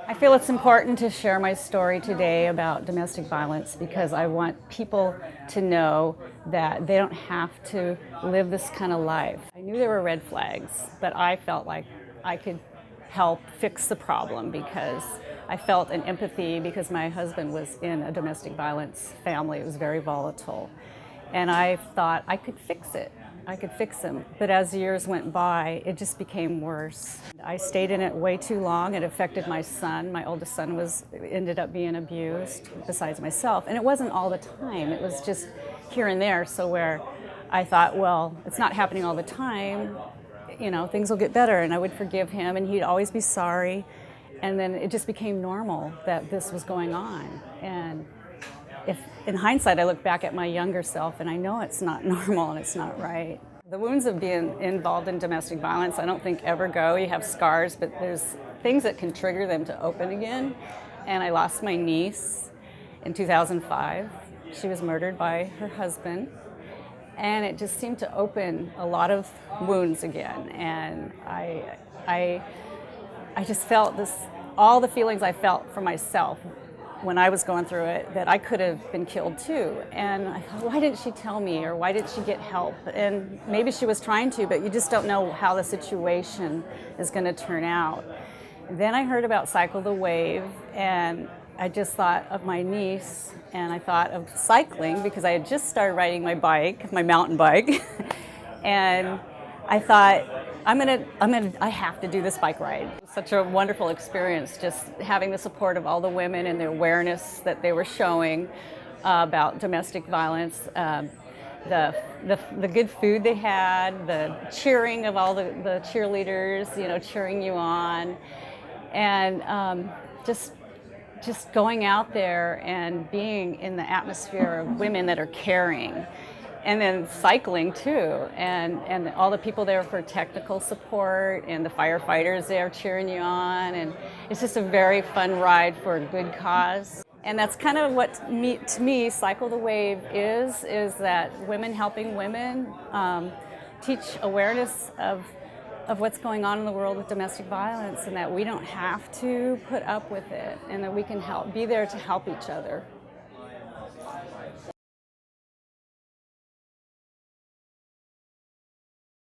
I feel it's important to share my story today about domestic violence because I want people to know that they don't have to live this kind of life. I knew there were red flags, but I felt like I could help fix the problem because I felt an empathy because my husband was in a domestic violence family. It was very volatile. And I thought I could fix it. I could fix him. But as years went by, it just became worse. I stayed in it way too long. It affected my son. My oldest son ended up being abused besides myself. And it wasn't all the time. It was just here and there. So where I thought, well, it's not happening all the time, things will get better. And I would forgive him and he'd always be sorry. And then it just became normal that this was going on. And if in hindsight I look back at my younger self and I know it's not normal and it's not right. The wounds of being involved in domestic violence I don't think ever go. You have scars, but there's things that can trigger them to open again. And I lost my niece in 2005. She was murdered by her husband. And it just seemed to open a lot of wounds again. And I just felt all the feelings I felt for myself when I was going through it, that I could have been killed too. And I thought, why didn't she tell me, or why didn't she get help? And maybe she was trying to, but you just don't know how the situation is going to turn out. And then I heard about Cycle the Wave, and I just thought of my niece, and I thought of cycling because I had just started riding my mountain bike, and I thought, I have to do this bike ride. It was such a wonderful experience, just having the support of all the women and the awareness that they were showing about domestic violence, the good food they had, the cheering of all the cheerleaders, cheering you on, and just going out there and being in the atmosphere of women that are caring. And then cycling too, and all the people there for technical support, and the firefighters there cheering you on, and it's just a very fun ride for a good cause. And that's kind of what, to me, Cycle the Wave is that women helping women teach awareness of what's going on in the world with domestic violence, and that we don't have to put up with it, and that we can be there to help each other.